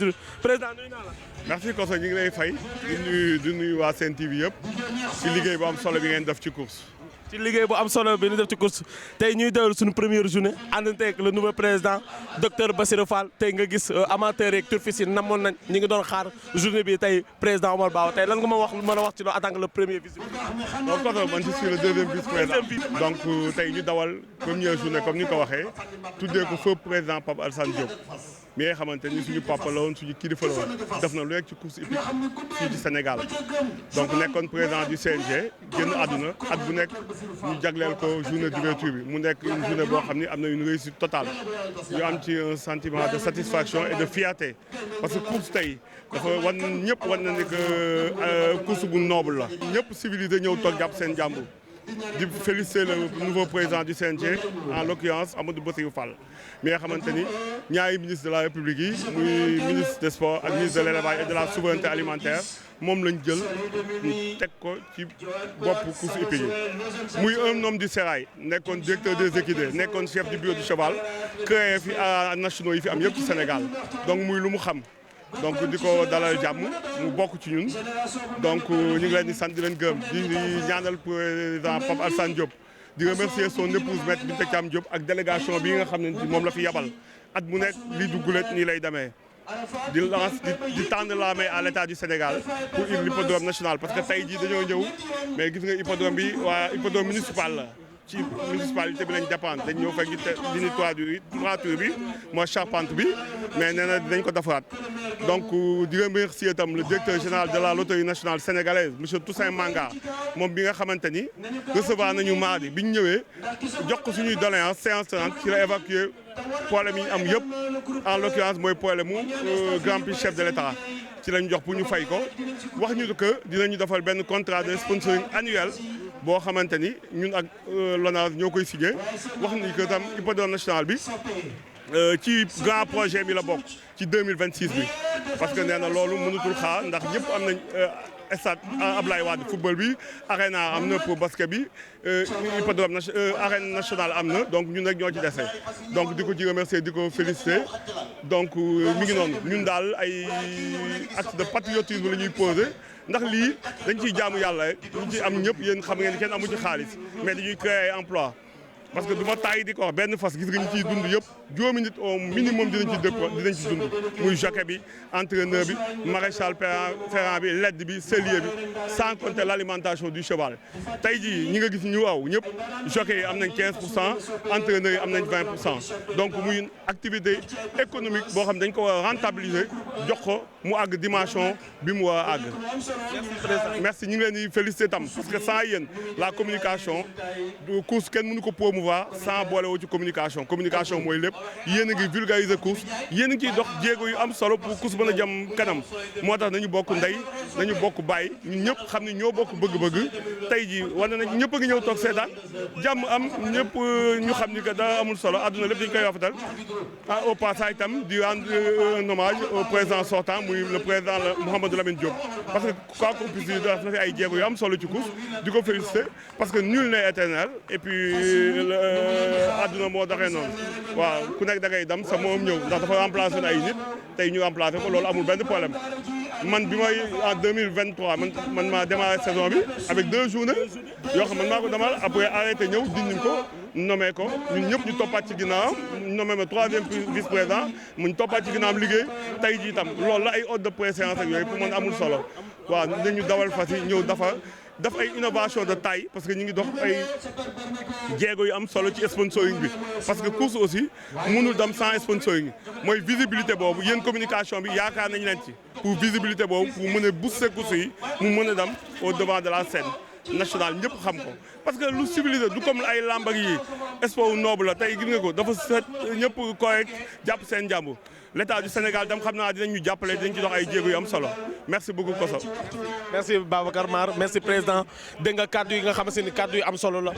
du président nuyu naa la. merci Koso ñu ngi lay fay di nuyu waa Sen TV yëpp ci liggéey bu am solo bi ngeen def ci course. ci liggéey bu am solo bi ñu def ci course tey ñuy dawal suñu première journée àndanteeg le nouveau président docteur Bassirou Fall tey nga gis amateur yeeg turfistes yi namoon nañ ñi ngi doon xaar journée bi tey président Omar Ba tey lan nga mën a wax ci loolu en tant que le premier vice. donc Koso man je suis le deuxième vice président donc tey ñu dawal première journée comme ni nga ko waxee tuddee ko feu président Pape Alassane Diop. mi nga xamante ni suñu papa la woon suñu kilifa la woon def na lu nekk ci course hippique fii ci Sénégal donc nekkoon président du CNG génn àdduna at bu nekk ñu jagleel ko journée d'ouverture bi mu nekk une journée boo xam ni am na une réussite totale ñu am ci un sentiment de satisfaction et de fierté parce que course tey dafa wan ñëpp wan na ni que course bu noble la ñëpp civilisé ñëw toog jàpp seen jàmbur di féliciter le nouveau président du CNG en l'occurrence Amadou Bassirou Fall mi nga xamante ni ñaari ministre de la République yi muy ministre des sports ak ministre de l'élevage et de la souveraineté alimentaire moom lañ jël teg ko ci bopp course hippique yi muy un homme du sérail nekkoon directeur des équidés nekkoon chef du bureau du cheval créé fi à nationaux yi fi am yëpp ci Sénégal donc muy lu mu xam donc di ko dalal jàmm mu bokk ci ñun donc ñu ngi leen di sant di leen gërëm di ñaanal président Pape Alassane Diop di remercier son épouse maître Binta Thiam Diop ak délégation bi nga xam ne moom la fi yabal at mu nekk lii du gulet nii lay demee di tendre la main à l'état du Sénégal pour l'hippodrome national parce que tey jii dañoo ñëw mais gis nga hippodrome bi waa hippodrome municipal la ci municipalité bi lañ dépendre dañ ñëw fekk di toiture bi mooy charpente bi mais nee na dinañ ko defaraat donc di remercier itam le directeur général de la loterie nationale sénégalaise monsieur Toussaint Manga moom bi nga xamante ni recevoir nañu mardi bi ñu ñëwee jox ko suñuy doléance séance tenante ci la évacuer problème yi ñu am yëpp en l'occurrence mooy problème mu grand prix chef de l'État ci lañ jox pour ñu fay ko wax ñu que dinañu defal benn contrat de sponsoring annuel boo xamante ni ñun ak l'ONAS ñoo koy signé wax ni que tam hippodrome national bi ci grand projet bi la bokk ci 2026 bi parce que nee na loolu mënutul xaar ndax ñëpp am nañ stade Ablaye Wade football bi arena am na pour basket bi hippodrome arène nationale am na donc ñun rek ñoo ci dese donc di ko ci remercier di ko féliciter donc mi ngi noonu ñun daal ay acte de patriotisme la ñuy poser ndax lii dañ ciy jaamu yàlla rek ñu ci am ñëpp yéen xam ngeen kenn amu ci xaalis mais dañuy créer emploi parce que du ma taay di ko wax benn fas gis nga ñu ciy dund yëpp juróomi nit au minimum dinañ ci dund muy jockey bi entraîneur bi maréchal ferrant bi ledd bi sellier bi sans compter l'alimentation du cheval tey jii ñi nga gis ñu waaw ñëpp jockey yi am nañ 15% entraîneurs yi am nañ 20% donc muy une activité économique boo xam dañ ko war a rentabiliser jox ko mu àgg dimension bi mu war a àgg. merci ñu ngi leen di féliciter tam parce que sans yéen la communication du course kenn mënu ko promouvoir sans boole woo ci communication mooy lépp yéen a ngi vulgariser course yéen a ngi ciy dox jéego yu am solo pour course mën a jëm kanam moo tax nañu bokk ndey nañu bokk baay ñun ñëpp xam ne ñoo bokk bëgg-bëgg tey jii wane nañ ñëpp a ngi ñëw toog seetaan jàmm am ñëpp ñu xam ni que dara amul solo àdduna lépp dañu koy rafetal au passage itam di rendre un hommage au président sortant muy le président Mouhamadou Lamine Diop parce que quoi qu'on puisse dire def na fi ay jéego yu am solo ci course di ko féliciter parce que nul n'est éternel et puis àdduna moo doxee noonu waaw ku nekk da ngay dem sa moom ñëw ndax dafa remplacer ay nit tey ñu remplacer ko loolu amul benn problème man bi may en 2023 man maa démarré saison bi avec 2 journées yoo xam man maa ko demal après arrêté ñëw dindi ko nommé ko ñun ñëpp ñu toppaat ci ginnaawam nommé ma 3e vice-président mu toppaat ci ginnaawam liggéey tey jii tam loolu la ay ordre de préséance ak yooyu pour man amul solo waaw dañu dawal fas yi ñëw daf ay innovation de taille parce que ñu ngi dox ay jéego yu am solo ci sponsoring bi parce que course aussi mënul dem sans sponsoring mooy visibilité boobu yéen communication bi yaakaar nañ leen ci pour visibilité boobu pour mën a booster course yi mu mën a dem au devant de la scène nationale ñëpp xam ko parce que lu civilisé du comme ay lambar yi sport noble la tey gis nga ko dafa set ñëpp correct jàpp seen jàmbur l'état du Sénégal tam xam naa dinañ ñu jàppale dinañ ci dox ay jéego yu am solo merci beaucoup Koso. merci Babacar Mar merci président dégg nga kaddu yi nga xamante ni kaddu yu am solo la.